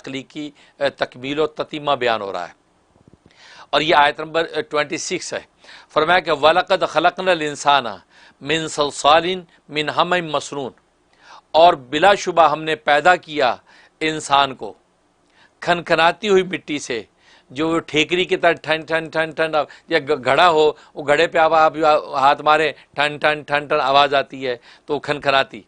تخلیقی تکمیل و تتیمہ بیان ہو رہا ہے، اور یہ آیت نمبر 26 ہے۔ فرمایا کہ وَلَقَدْ خَلَقْنَا الْإِنسَانَ مِنْ صَلْصَالٍ مِنْ حَمَإٍ مَسْنُونٍ، اور بلا شبہ ہم نے پیدا کیا انسان کو کھنکھناتی ہوئی مٹی سے، جو ٹھیکری کی طرح ٹھن ٹھن ٹھن ٹھن، یا گھڑا ہو، وہ گھڑے پہ آپ ہاتھ مارے ٹھن ٹھن ٹھن ٹھن آواز آتی ہے تو وہ کھنکھناتی۔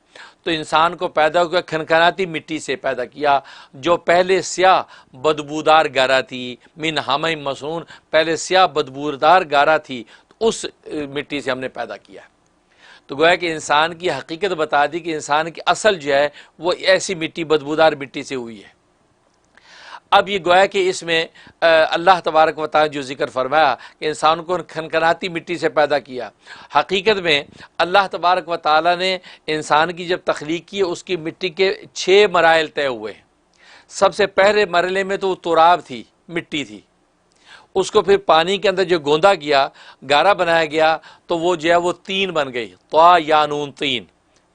تو انسان کو پیدا کیا کھنکھناتی مٹی سے پیدا کیا، جو پہلے سیاہ بدبودار گارا تھی، من حمإ مسنون، پہلے سیاہ بدبودار گارا تھی، تو اس مٹی سے ہم نے پیدا کیا۔ تو گویا کہ انسان کی حقیقت بتا دی کہ انسان کی اصل جو ہے وہ ایسی مٹی، بدبودار مٹی سے ہوئی ہے۔ اب یہ گویا کہ اس میں اللہ تبارک و تعالی جو ذکر فرمایا کہ انسان کو کھنکھناتی مٹی سے پیدا کیا، حقیقت میں اللہ تبارک و تعالی نے انسان کی جب تخلیق کی، اس کی مٹی کے 6 مراحل طے ہوئے۔ سب سے پہلے مرحلے میں تو وہ تراب تھی، مٹی تھی، اس کو پھر پانی کے اندر جو گوندا گیا، گارا بنایا گیا، تو وہ جو ہے وہ 3 بن گئی، طا یا نون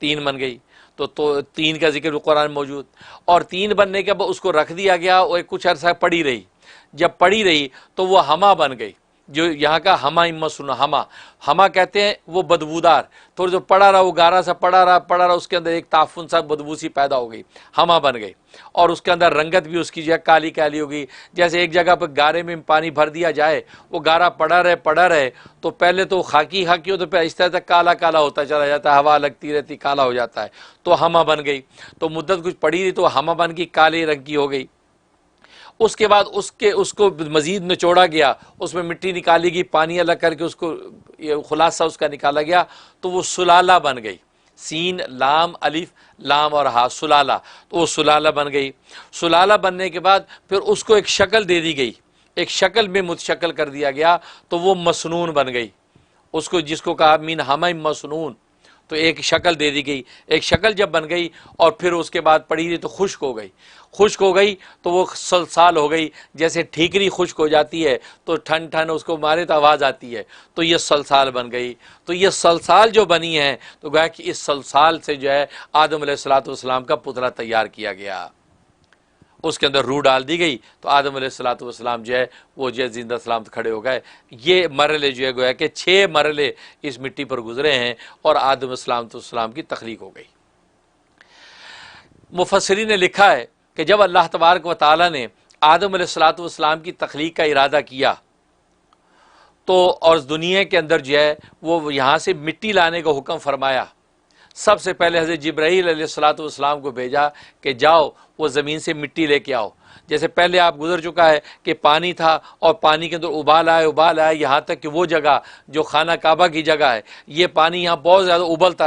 3 بن گئی۔ تو 3 کا ذکر قرآن موجود، اور 3 بننے کے بعد اس کو رکھ دیا گیا، اور کچھ عرصہ پڑی رہی۔ جب پڑی رہی تو وہ ہما بن گئی، جو یہاں کا ہما سنو، ہما کہتے ہیں وہ بدبودار، تو جو پڑا رہا وہ گارا سا پڑا رہا، اس کے اندر ایک تعفن سا بدبو سی پیدا ہو گئی، ہما بن گئی، اور اس کے اندر رنگت بھی اس کی جو ہے کالی کالی ہو گئی۔ جیسے ایک جگہ پہ گارے میں پانی بھر دیا جائے، وہ گارا پڑا رہے تو پہلے تو خاکی ہو، تو پھر اس طرح تک کالا کالا ہوتا چلا جاتا ہے، ہوا لگتی رہتی کالا ہو جاتا ہے، تو ہما بن گئی۔ تو مدت کچھ پڑی رہی تو ہما بن گئی، کالے رنگ کی ہو گئی۔ اس کے بعد اس کو مزید نچوڑا گیا، اس میں مٹی نکالی گئی، پانی الگ کر کے اس کو خلاصہ اس کا نکالا گیا، تو وہ سلالہ بن گئی، سین لام الف لام اور ہا، سلالہ، تو وہ سلالہ بن گئی۔ سلالہ بننے کے بعد پھر اس کو ایک شکل دے دی گئی، ایک شکل میں متشکل کر دیا گیا، تو وہ مسنون بن گئی، اس کو جس کو کہا من حمإ مسنون، تو ایک شکل دے دی گئی۔ ایک شکل جب بن گئی اور پھر اس کے بعد پڑی رہی تو خشک ہو گئی تو وہ سلسال ہو گئی، جیسے ٹھیکری خشک ہو جاتی ہے تو ٹھن ٹھن اس کو مارے تو آواز آتی ہے، تو یہ سلسال بن گئی۔ تو یہ سلسال جو بنی ہے، تو گویا کہ اس سلسال سے جو ہے آدم علیہ الصلوۃ والسلام کا پتلا تیار کیا گیا، اس کے اندر روح ڈال دی گئی، تو آدم علیہ الصلوۃ والسلام جو ہے وہ جو ہے زندہ سلامت کھڑے ہو گئے۔ یہ مرحلے جو ہے گویا کہ 6 مرحلے اس مٹی پر گزرے ہیں، اور آدم علیہ السلام کی تخلیق ہو گئی۔ مفسرین نے لکھا ہے کہ جب اللہ تبارک و تعالی نے آدم علیہ الصلوۃ والسلام کی تخلیق کا ارادہ کیا، تو اور دنیا کے اندر جو ہے وہ یہاں سے مٹی لانے کا حکم فرمایا، سب سے پہلے حضرت جبرائیل علیہ الصلوۃ والسلام کو بھیجا کہ جاؤ وہ زمین سے مٹی لے کے آؤ۔ جیسے پہلے آپ گزر چکا ہے کہ پانی تھا، اور پانی کے اندر ابال آئے یہاں تک کہ وہ جگہ جو خانہ کعبہ کی جگہ ہے، یہ پانی یہاں بہت زیادہ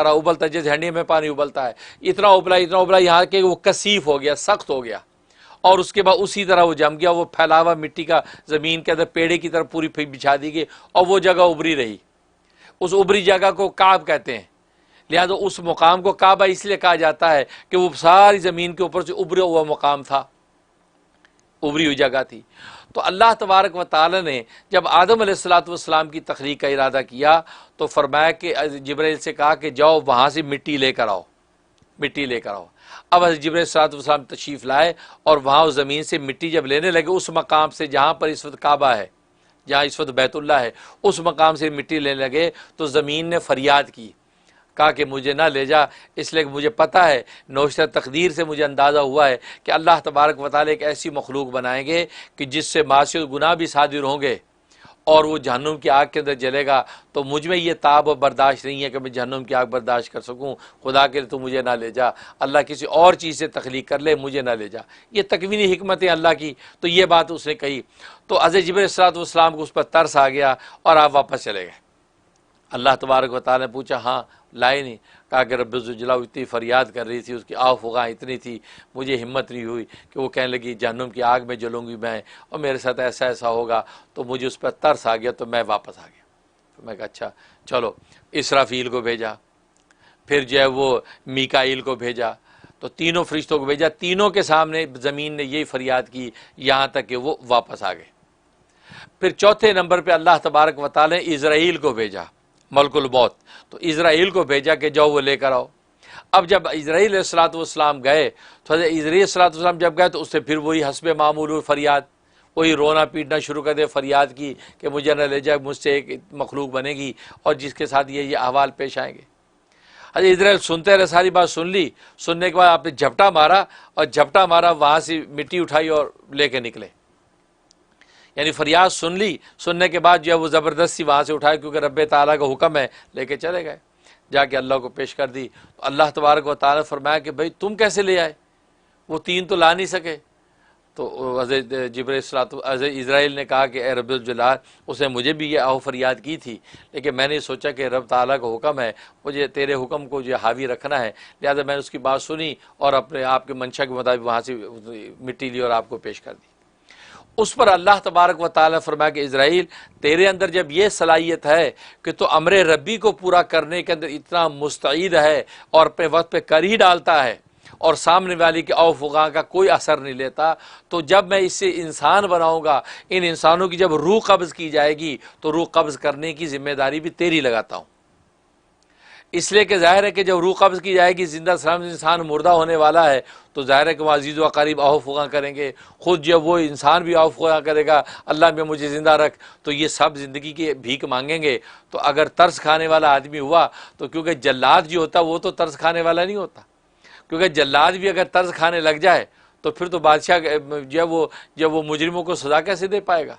ابلتا جیسے ہنڈی میں پانی ابلتا ہے، اتنا ابلا یہاں کہ وہ کثیف ہو گیا، سخت ہو گیا، اور اس کے بعد اسی طرح وہ جم گیا، وہ پھیلا ہوا مٹی کا زمین کے اندر پیڑے کی طرف پوری بچھا دی گئی، اور وہ جگہ ابری رہی۔ اس ابری جگہ کو کعب کہتے ہیں، لہذا اس مقام کو کعبہ اس لیے کہا جاتا ہے کہ وہ ساری زمین کے اوپر سے ابرا ہوا مقام تھا، ابری ہوئی جگہ تھی۔ تو اللہ تبارک و تعالی نے جب آدم علیہ الصلوۃ والسلام کی تخلیق کا ارادہ کیا، تو فرمایا کہ جبرائیل سے کہا کہ جاؤ وہاں سے مٹی لے کر آؤ۔ اب حضرت جبرائیل علیہ السلام تشریف لائے، اور وہاں اس زمین سے مٹی جب لینے لگے، اس مقام سے جہاں پر اس وقت کعبہ ہے، جہاں اس وقت بیت اللہ ہے، اس مقام سے مٹی لینے لگے، تو زمین نے فریاد کی، کہا کہ مجھے نہ لے جا، اس لیے کہ مجھے پتہ ہے، نوشتہ تقدیر سے مجھے اندازہ ہوا ہے کہ اللہ تبارک و تعالیٰ ایک ایسی مخلوق بنائیں گے کہ جس سے معاشی گناہ بھی صادر ہوں گے، اور وہ جہنم کی آگ کے اندر جلے گا، تو مجھ میں یہ تاب و برداشت نہیں ہے کہ میں جہنم کی آگ برداشت کر سکوں، خدا کے لیے تو مجھے نہ لے جا، اللہ کسی اور چیز سے تخلیق کر لے، مجھے نہ لے جا۔ یہ تکوینی حکمت ہے اللہ کی، تو یہ بات اس نے کہی، تو حضرت جبرائیل علیہ السلام کو اس پر ترس آ گیا، اور آپ واپس چلے گئے۔ اللہ تبارک و تعالیٰ نے پوچھا ہاں لائے نہیں؟ کہا کہ رب الجلال اتنی فریاد کر رہی تھی، اس کی آہ فغاں اتنی تھی، مجھے ہمت نہیں ہوئی کہ وہ کہنے لگی جہنم کی آگ میں جلوں گی میں، اور میرے ساتھ ایسا ہوگا، تو مجھے اس پر ترس آ گیا، تو میں واپس آ گیا۔ تو میں کہا اچھا چلو، اسرافیل کو بھیجا، پھر جو ہے وہ میکائیل کو بھیجا، تو تینوں فرشتوں کو بھیجا، تینوں کے سامنے زمین نے یہی فریاد کی، یہاں تک کہ وہ واپس آ گئے۔ پھر چوتھے نمبر پہ اللہ تبارک و تعالیٰ نے اسرائیل کو بھیجا، ملک الموت، تو اسرائیل کو بھیجا کہ جاؤ وہ لے کر آؤ۔ اب جب اسرائیل علیہ الصلوۃ والسلام گئے تو حضرت اسرائیل علیہ الصلوۃ والسلام جب گئے تو اس سے پھر وہی حسب معمول ہوئی فریاد، وہی رونا پیٹنا شروع کر دے، فریاد کی کہ مجھے نہ لے جائے، مجھ سے ایک مخلوق بنے گی اور جس کے ساتھ یہ احوال پیش آئیں گے۔ حضرت اسرائیل سنتے رہے، ساری بات سن لی، سننے کے بعد آپ نے جھپٹا مارا، اور جھپٹا مارا وہاں سے مٹی اٹھائی اور لے کے نکلے، یعنی فریاد سن لی، سننے کے بعد جو ہے وہ زبردستی وہاں سے اٹھائے، کیونکہ رب تعالیٰ کا حکم ہے، لے کے چلے گئے، جا کے اللہ کو پیش کر دی۔ تو اللہ تبارک و تعالیٰ نے فرمایا کہ بھئی تم کیسے لے آئے، وہ تین تو لا نہیں سکے۔ تو حضرت حضرت اسرائیل نے کہا کہ اے رب الجلال، اس نے مجھے بھی یہ آہو فریاد کی تھی، لیکن میں نے سوچا کہ رب تعالیٰ کا حکم ہے، مجھے تیرے حکم کو جو حاوی رکھنا ہے، لہذا میں نے اس کی بات سنی اور اپنے آپ کے منشا کے مطابق وہاں سے مٹی لی اور آپ کو پیش کر دی۔ اس پر اللہ تبارک و تعالیٰ نے فرمایا کہ اسرائیل، تیرے اندر جب یہ صلاحیت ہے کہ تو امر ربی کو پورا کرنے کے اندر اتنا مستعد ہے اور اپنے وقت پہ کر ہی ڈالتا ہے اور سامنے والی کے اوف وغاں کا کوئی اثر نہیں لیتا، تو جب میں اس سے انسان بناؤں گا، ان انسانوں کی جب روح قبض کی جائے گی تو روح قبض کرنے کی ذمہ داری بھی تیری لگاتا ہوں، اس لیے کہ ظاہر ہے کہ جب روح قبض کی جائے گی، زندہ سلام انسان مردہ ہونے والا ہے، تو ظاہر ہے کہ وہ عزیز و قریب آہو فغاں کریں گے، خود جب وہ انسان بھی آہو فغاں کرے گا، اللہ میں مجھے زندہ رکھ، تو یہ سب زندگی کی بھیک مانگیں گے۔ تو اگر ترس کھانے والا آدمی ہوا تو کیونکہ جلاد جو ہوتا وہ تو ترس کھانے والا نہیں ہوتا، کیونکہ جلاد بھی اگر ترس کھانے لگ جائے تو پھر تو بادشاہ جب وہ مجرموں کو سزا کیسے دے پائے گا۔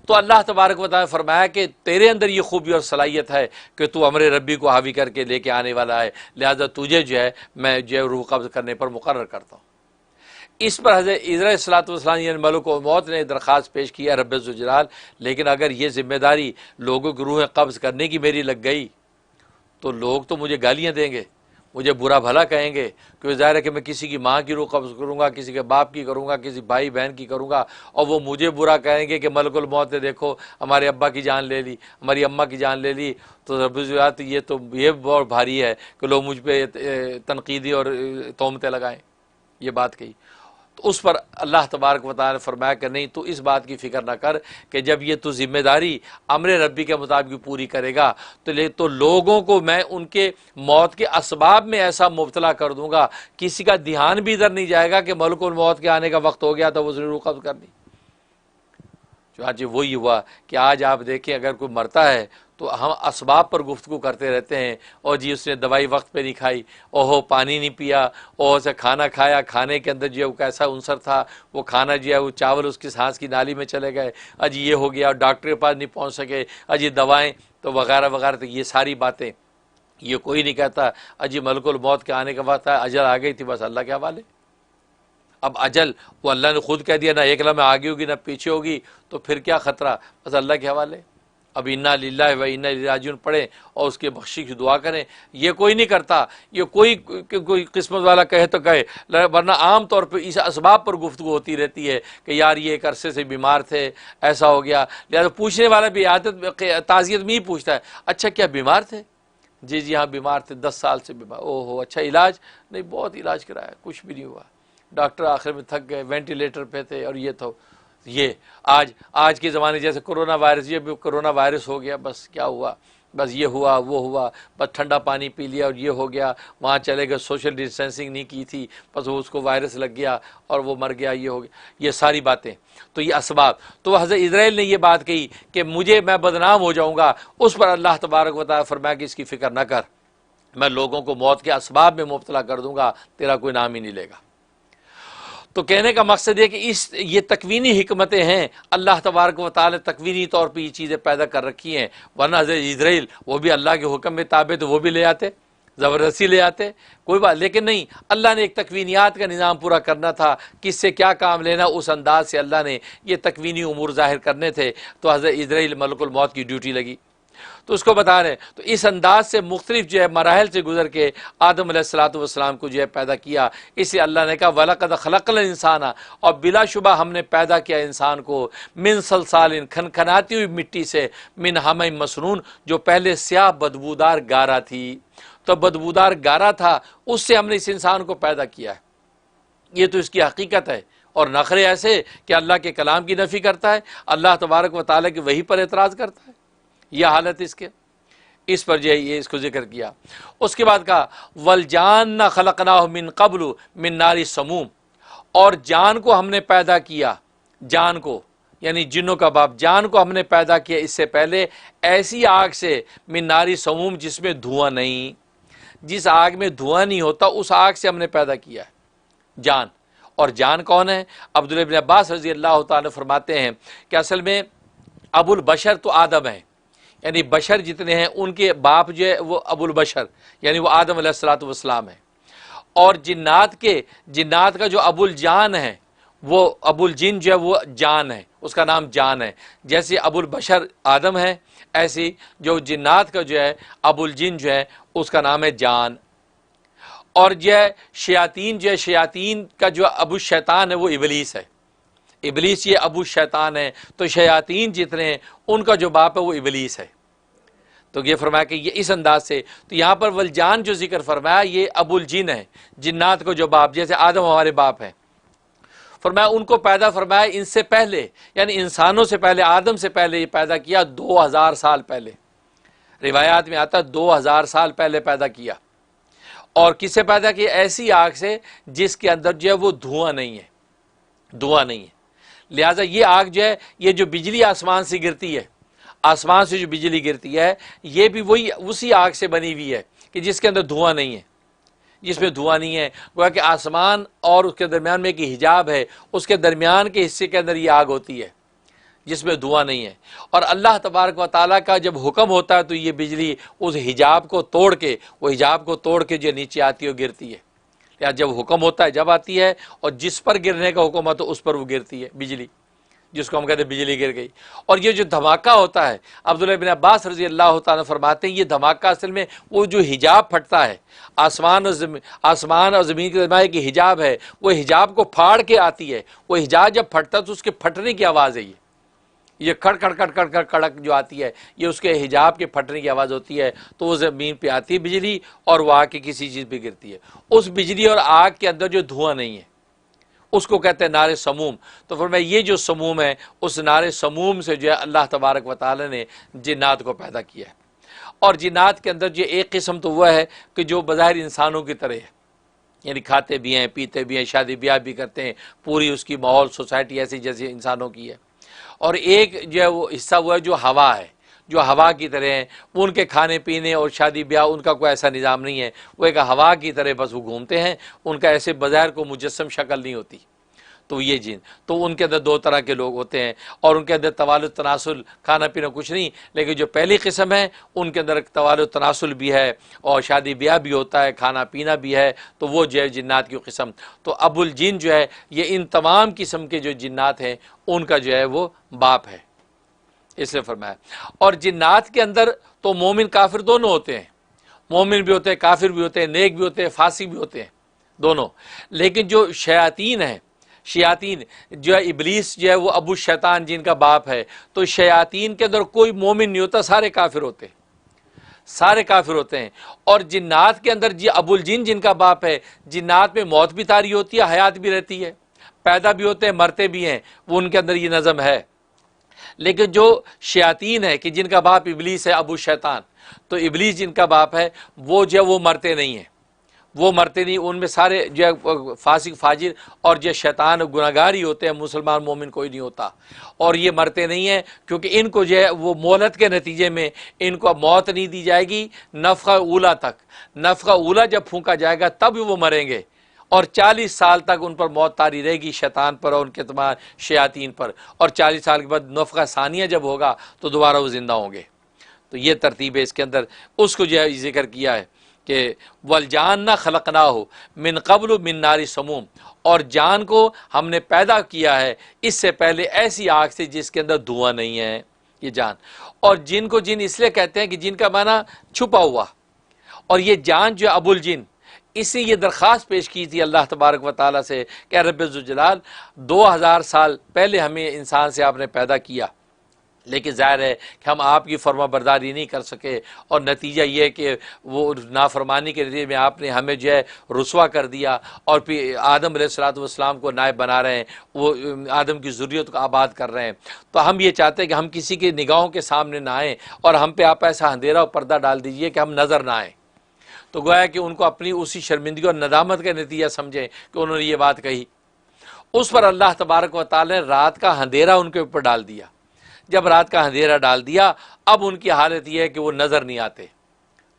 تو اللہ تبارک و تعالیٰ نے فرمایا کہ تیرے اندر یہ خوبی اور صلاحیت ہے کہ تو امر ربی کو حاوی کر کے لے کے آنے والا ہے، لہذا تجھے جو ہے میں جو ہے روح قبض کرنے پر مقرر کرتا ہوں۔ اس پر حضرت اسرائیل علیہ الصلوۃ والسلام یعنی ملک موت نے درخواست پیش کی ہے رب ذوالجلال، لیکن اگر یہ ذمہ داری لوگوں کی روحیں قبض کرنے کی میری لگ گئی تو لوگ تو مجھے گالیاں دیں گے، مجھے برا بھلا کہیں گے، کیونکہ ظاہر ہے کہ میں کسی کی ماں کی روح قبض کروں گا، کسی کے باپ کی کروں گا، کسی بھائی بہن کی کروں گا، اور وہ مجھے برا کہیں گے کہ ملک الموت نے دیکھو ہمارے ابا کی جان لے لی، ہماری اماں کی جان لے لی۔ تو رب العزت یہ بہت بھاری ہے کہ لوگ مجھ پہ تنقیدی اور تہمتیں لگائیں، یہ بات کہی۔ تو اس پر اللہ تبارک و تعالیٰ نے فرمایا کہ نہیں، تو اس بات کی فکر نہ کر کہ جب یہ تو ذمہ داری امر ربی کے مطابق پوری کرے گا تو لوگوں کو میں ان کے موت کے اسباب میں ایسا مبتلا کر دوں گا، کسی کا دھیان بھی ادھر نہیں جائے گا کہ ملک الموت کے آنے کا وقت ہو گیا تو وہ ضرور قبض کرنی۔ چنانچہ وہی ہوا کہ آج آپ دیکھیں اگر کوئی مرتا ہے تو ہم اسباب پر گفتگو کرتے رہتے ہیں، اور جی اس نے دوائی وقت پہ نہیں کھائی، اوہو پانی نہیں پیا، اوہ سے کھانا کھایا، کھانے کے اندر جو ہے وہ کیسا عنصر تھا، وہ کھانا جو ہے وہ چاول اس کی سانس کی نالی میں چلے گئے، اجی یہ ہو گیا، ڈاکٹر کے پاس نہیں پہنچ سکے، اجی دوائیں تو وغیرہ وغیرہ، تو یہ ساری باتیں یہ کوئی نہیں کہتا اجی ملک الموت کے آنے کا وقت ہے، اجل آ گئی تھی، بس اللہ کے حوالے۔ اب اجل وہ اللہ نے خود کہہ دیا، نہ ایک لمحہ آگے ہوگی نہ پیچھے ہوگی، تو پھر کیا خطرہ، بس اللہ کے حوالے۔ اب انا للہ و انا الیہ راجعون پڑھیں اور اس کے بخشش کی دعا کریں، یہ کوئی نہیں کرتا، یہ کوئی قسمت والا کہے تو کہے، ورنہ عام طور پہ اس اسباب پر گفتگو ہوتی رہتی ہے کہ یار یہ ایک عرصے سے بیمار تھے، ایسا ہو گیا، لہٰذا پوچھنے والا بھی تعزیت میں ہی پوچھتا ہے، اچھا کیا بیمار تھے؟ جی جی ہاں بیمار تھے، 10 سال سے بیمار، او ہو اچھا علاج؟ نہیں بہت علاج کرایا، کچھ بھی نہیں ہوا، ڈاکٹر آخر میں تھک گئے، وینٹیلیٹر پہ تھے، اور یہ تو یہ آج کے زمانے جیسے کرونا وائرس، یہ بھی کرونا وائرس ہو گیا، بس کیا ہوا، بس یہ ہوا وہ ہوا، بس ٹھنڈا پانی پی لیا اور یہ ہو گیا، وہاں چلے گئے، سوشل ڈسٹینسنگ نہیں کی تھی، بس وہ اس کو وائرس لگ گیا اور وہ مر گیا، یہ ہو گیا، یہ ساری باتیں تو یہ اسباب۔ تو حضرت اسرائیل نے یہ بات کہی کہ میں بدنام ہو جاؤں گا، اس پر اللہ تبارک و تعالیٰ فرمایا کہ اس کی فکر نہ کر، میں لوگوں کو موت کے اسباب میں مبتلا کر دوں گا، تیرا کوئی نام ہی نہیں لے گا۔ تو کہنے کا مقصد یہ کہ یہ تکوینی حکمتیں ہیں، اللہ تبارک و تعالی تکوینی طور پہ یہ چیزیں پیدا کر رکھی ہیں، ورنہ حضرت اسرائیل وہ بھی اللہ کے حکم میں تابع تو وہ بھی لے آتے، زبردستی لے آتے، کوئی بات، لیکن نہیں، اللہ نے ایک تکوینیات کا نظام پورا کرنا تھا، کس سے کیا کام لینا، اس انداز سے اللہ نے یہ تکوینی امور ظاہر کرنے تھے، تو حضرت اسرائیل ملک الموت کی ڈیوٹی لگی، تو اس کو بتا رہے ہیں۔ تو اس انداز سے مختلف جو ہے مراحل سے گزر کے آدم علیہ الصلوۃ والسلام کو جو ہے پیدا کیا، اس لیے اللہ نے کہا وَلَقَدْ خَلَقْنَا الْإِنسَانَ، اور بلا شبہ ہم نے پیدا کیا انسان کو، من صلصال، کھنکھناتی ہوئی مٹی سے، من حمأ مسنون، جو پہلے سیاہ بدبودار گارا تھی، تو بدبودار گارا تھا، اس سے ہم نے اس انسان کو پیدا کیا ہے، یہ تو اس کی حقیقت ہے۔ اور نخرے ایسے کہ اللہ کے کلام کی نفی کرتا ہے، اللہ تبارک و تعالیٰ کی وحی پر اعتراض کرتا ہے، یہ حالت اس کے۔ اس پر جو ہے یہ اس کو ذکر کیا۔ اس کے بعد کہا والجان خلقناہ من قبل من نار سموم، اور جان کو ہم نے پیدا کیا، جان کو یعنی جنوں کا باپ، جان کو ہم نے پیدا کیا اس سے پہلے ایسی آگ سے، من ناری سموم، جس میں دھواں نہیں، جس آگ میں دھواں نہیں ہوتا اس آگ سے ہم نے پیدا کیا ہے جان۔ اور جان کون ہے؟ عبداللہ بن عباس رضی اللہ تعالیٰ فرماتے ہیں کہ اصل میں ابو البشر تو آدم ہے، یعنی بشر جتنے ہیں ان کے باپ جو ہے وہ ابو البشر یعنی وہ آدم علیہ الصلوۃ والسلام ہے، اور جنات کا جو ابو الجان ہے وہ ابو الجن جو ہے وہ جان ہے، اس کا نام جان ہے۔ جیسے ابو البشر آدم ہے، ایسی جو جنات کا جو ہے ابو الجن جو ہے اس کا نام ہے جان۔ اور جو ہے شیاطین کا جو ابو الشیطان ہے وہ ابلیس ہے، ابلیس یہ ابو الشیطان ہے، تو شیاطین جتنے ہیں ان کا جو باپ ہے وہ ابلیس ہے۔ تو یہ فرمایا کہ یہ اس انداز سے، تو یہاں پر والجان جو ذکر فرمایا یہ ابو الجن ہے، جنات کو جو باپ، جیسے آدم ہمارے باپ ہیں، فرمایا ان کو پیدا فرمایا ان سے پہلے، یعنی انسانوں سے پہلے، آدم سے پہلے یہ پیدا کیا 2000 سال پہلے، روایات میں آتا ہے 2000 سال پہلے پیدا کیا۔ اور کس سے پیدا کیا؟ ایسی آگ سے جس کے اندر جو ہے وہ دھواں نہیں ہے۔ لہٰذا یہ آگ جو ہے، یہ جو بجلی آسمان سے گرتی ہے، آسمان سے جو بجلی گرتی ہے یہ بھی وہی اسی آگ سے بنی ہوئی ہے کہ جس کے اندر دھواں نہیں ہے، جس میں دھواں نہیں ہے۔ گویا کہ آسمان اور اس کے درمیان میں ایک حجاب ہے، اس کے درمیان کے حصے کے اندر یہ آگ ہوتی ہے جس میں دھواں نہیں ہے۔ اور اللہ تبارک و تعالیٰ کا جب حکم ہوتا ہے تو یہ بجلی اس حجاب کو توڑ کے جو نیچے آتی ہے وہ گرتی ہے۔ یا جب حکم ہوتا ہے جب آتی ہے، اور جس پر گرنے کا حکم ہے تو اس پر وہ گرتی ہے بجلی، جس کو ہم کہتے ہیں بجلی گر گئی۔ اور یہ جو دھماکہ ہوتا ہے، عبداللہ بن عباس رضی اللہ تعالیٰ فرماتے ہیں یہ دھماکہ اصل میں وہ جو حجاب پھٹتا ہے، آسمان اور زمین کے درمیان ایک حجاب ہے، وہ حجاب کو پھاڑ کے آتی ہے، وہ حجاب جب پھٹتا ہے تو اس کے پھٹنے کی آواز ہے، یہ کڑ کڑ کڑ کڑ کڑ کڑک جو آتی ہے یہ اس کے حجاب کے پھٹنے کی آواز ہوتی ہے، تو وہ زمین پہ آتی ہے بجلی اور وہ آ کے کسی چیز پہ گرتی ہے۔ اس بجلی اور آگ کے اندر جو دھواں نہیں ہے اس کو کہتے ہیں نار سموم۔ تو فرمایا یہ جو سموم ہے، اس نار سموم سے جو ہے اللہ تبارک و تعالی نے جنات کو پیدا کیا ہے۔ اور جنات کے اندر جو ایک قسم تو وہ ہے کہ جو بظاہر انسانوں کی طرح ہے، یعنی کھاتے بھی ہیں، پیتے بھی ہیں، شادی بیاہ بھی کرتے ہیں، پوری اس کی ماحول سوسائٹی ایسی جیسے انسانوں کی ہے۔ اور ایک جو ہے وہ حصہ وہ ہے جو ہوا ہے، جو ہوا کی طرح ہیں، وہ ان کے کھانے پینے اور شادی بیاہ ان کا کوئی ایسا نظام نہیں ہے، وہ ایک ہوا کی طرح بس وہ گھومتے ہیں، ان کا ایسے بظاہر کو مجسم شکل نہیں ہوتی۔ تو یہ جن، تو ان کے اندر دو طرح کے لوگ ہوتے ہیں، اور ان کے اندر توالد تناسل، کھانا پینا کچھ نہیں، لیکن جو پہلی قسم ہے ان کے اندر توالد تناسل بھی ہے اور شادی بیاہ بھی ہوتا ہے، کھانا پینا بھی ہے، تو وہ جو ہے جنات کی قسم۔ تو ابو الجن جو ہے یہ ان تمام قسم کے جو جنات ہیں ان کا جو ہے وہ باپ ہے، اس نے فرمایا۔ اور جنات کے اندر تو مومن کافر دونوں ہوتے ہیں، مومن بھی ہوتے ہیں، کافر بھی ہوتے ہیں، نیک بھی ہوتے ہیں، فاسق بھی ہوتے ہیں، دونوں۔ لیکن جو شیاطین جو ہے ابلیس جو ہے وہ ابو الشیطان جن کا باپ ہے، تو شیاطین کے اندر کوئی مومن نہیں ہوتا، سارے کافر ہوتے ہیں۔ اور جنات کے اندر جی ابو الجن جن کا باپ ہے، جنات میں موت بھی طاری ہوتی ہے، حیات بھی رہتی ہے، پیدا بھی ہوتے ہیں، مرتے بھی ہیں، وہ ان کے اندر یہ نظم ہے۔ لیکن جو شیاطین ہے کہ جن کا باپ ابلیس ہے، ابو الشیطان، تو ابلیس جن کا باپ ہے وہ جو ہے وہ مرتے نہیں ہیں، ان میں سارے جو ہے فاسق فاجر اور جو شیطان گناہگار ہی ہوتے ہیں، مسلمان مومن کوئی نہیں ہوتا، اور یہ مرتے نہیں ہیں کیونکہ ان کو جو ہے وہ مہلت کے نتیجے میں ان کو موت نہیں دی جائے گی نفخہ اولا تک۔ نفخہ اولا جب پھونکا جائے گا تب وہ مریں گے، اور 40 سال تک ان پر موت طاری رہے گی، شیطان پر اور ان کے تمام شیاطین پر، اور 40 سال کے بعد نفخہ ثانیہ جب ہوگا تو دوبارہ وہ زندہ ہوں گے۔ تو یہ ترتیب ہے اس کے اندر، اس کو جو ہے ذکر کیا ہے کہ والجان خلقناہ من قبل من نار سموم، اور جان کو ہم نے پیدا کیا ہے اس سے پہلے ایسی آگ سے جس کے اندر دھواں نہیں ہے، یہ جان۔ اور جن کو جن اس لیے کہتے ہیں کہ جن کا معنی چھپا ہوا، اور یہ جان جو ابو الجن، اس نے یہ درخواست پیش کی تھی اللہ تبارک و تعالیٰ سے کہ رب ذوالجلال 2000 سال پہلے ہمیں انسان سے آپ نے پیدا کیا، لیکن ظاہر ہے کہ ہم آپ کی فرما برداری نہیں کر سکے، اور نتیجہ یہ ہے کہ وہ نافرمانی کے نتیجے میں آپ نے ہمیں جو ہے رسوا کر دیا، اور پھر آدم علیہ الصلوۃ والسلام کو نائب بنا رہے ہیں، وہ آدم کی ذریت کو آباد کر رہے ہیں۔ تو ہم یہ چاہتے ہیں کہ ہم کسی کی نگاہوں کے سامنے نہ آئیں، اور ہم پہ آپ ایسا اندھیرا اور پردہ ڈال دیجئے کہ ہم نظر نہ آئیں۔ تو گویا کہ ان کو اپنی اسی شرمندگی اور ندامت کا نتیجہ سمجھیں کہ انہوں نے یہ بات کہی۔ اس پر اللہ تبارک و تعالی نے رات کا اندھیرا ان کے اوپر ڈال دیا۔ جب رات کا اندھیرا ڈال دیا، اب ان کی حالت یہ ہے کہ وہ نظر نہیں آتے،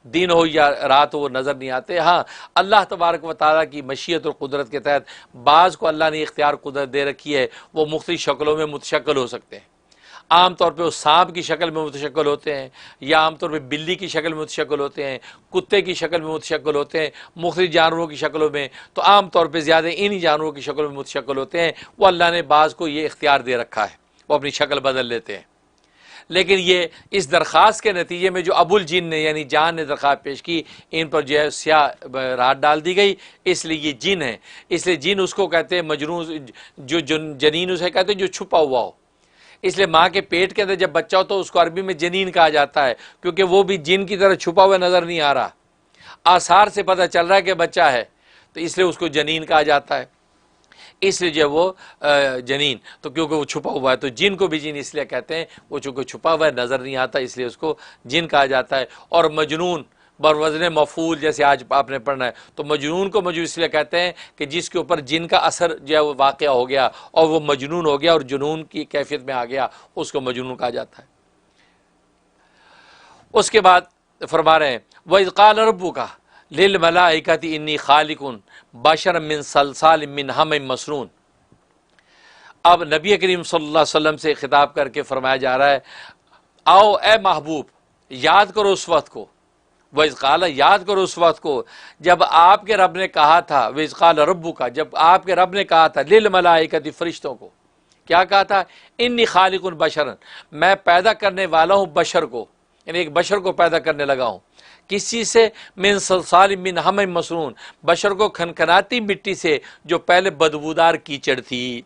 دن ہو یا رات ہو وہ نظر نہیں آتے۔ ہاں، اللہ تبارک و تعالیٰ کی مشیت اور قدرت کے تحت بعض کو اللہ نے اختیار قدرت دے رکھی ہے، وہ مختلف شکلوں میں متشکل ہو سکتے ہیں۔ عام طور پہ وہ سانپ کی شکل میں متشکل ہوتے ہیں، یا عام طور پہ بلی کی شکل میں متشکل ہوتے ہیں، کتے کی شکل میں متشکل ہوتے ہیں، مختلف جانوروں کی شکلوں میں۔ تو عام طور پہ زیادہ انہی جانوروں کی شکل میں متشکل ہوتے ہیں۔ وہ اللہ نے بعض کو یہ اختیار دے رکھا ہے، وہ اپنی شکل بدل لیتے ہیں۔ لیکن یہ اس درخواست کے نتیجے میں جو ابو الجن نے یعنی جان نے درخواست پیش کی، ان پر جو ہے سیاہ رات ڈال دی گئی، اس لیے یہ جن ہے۔ اس لیے جن اس کو کہتے ہیں مجنون، جو جنین اسے کہتے ہیں جو چھپا ہوا ہو۔ اس لیے ماں کے پیٹ کے اندر جب بچہ ہو تو اس کو عربی میں جنین کہا جاتا ہے، کیونکہ وہ بھی جن کی طرح چھپا ہوا نظر نہیں آ رہا، آثار سے پتہ چل رہا ہے کہ بچہ ہے، تو اس لیے اس کو جنین کہا جاتا ہے۔ اس لیے جو وہ جنین، تو کیونکہ وہ چھپا ہوا ہے تو جن کو بھی جن اس لیے کہتے ہیں، وہ چونکہ چھپا ہوا ہے نظر نہیں آتا، اس لیے اس کو جن کہا جاتا ہے۔ اور مجنون بروزن مفعول، جیسے آج آپ نے پڑھنا ہے، تو مجنون کو مجنون اس لیے کہتے ہیں کہ جس کے اوپر جن کا اثر جو ہے وہ واقع ہو گیا اور وہ مجنون ہو گیا اور جنون کی کیفیت میں آ گیا، اس کو مجنون کہا جاتا ہے۔ اس کے بعد فرما رہے ہیں وَإِذْ قَالَ رَبُّكَ لِلْمَلَائِكَةِ إِنِّي خَالِقٌ بَشَرًا مِّن صَلْصَالٍ مِّنْ حَمَإٍ مسنون۔ اب نبی کریم صلی اللہ علیہ وسلم سے خطاب کر کے فرمایا جا رہا ہے، آؤ اے محبوب، یاد کرو اس وقت کو، وَإِذْ قَالَ، یاد کرو اس وقت کو جب آپ کے رب نے کہا تھا، وَإِذْ قَالَ رَبُّكَ، جب آپ کے رب نے کہا تھا، لِلْمَلَائِكَةِ، فرشتوں کو کیا کہا تھا؟ انی خالق بشرن، میں پیدا کرنے والا ہوں بشر کو، یعنی ایک بشر کو پیدا کرنے لگا ہوں۔ کس چیز سے؟ من صلصال من حمأ مسنون، بشر کو کھنکھناتی مٹی سے جو پہلے بدبودار کیچڑ تھی۔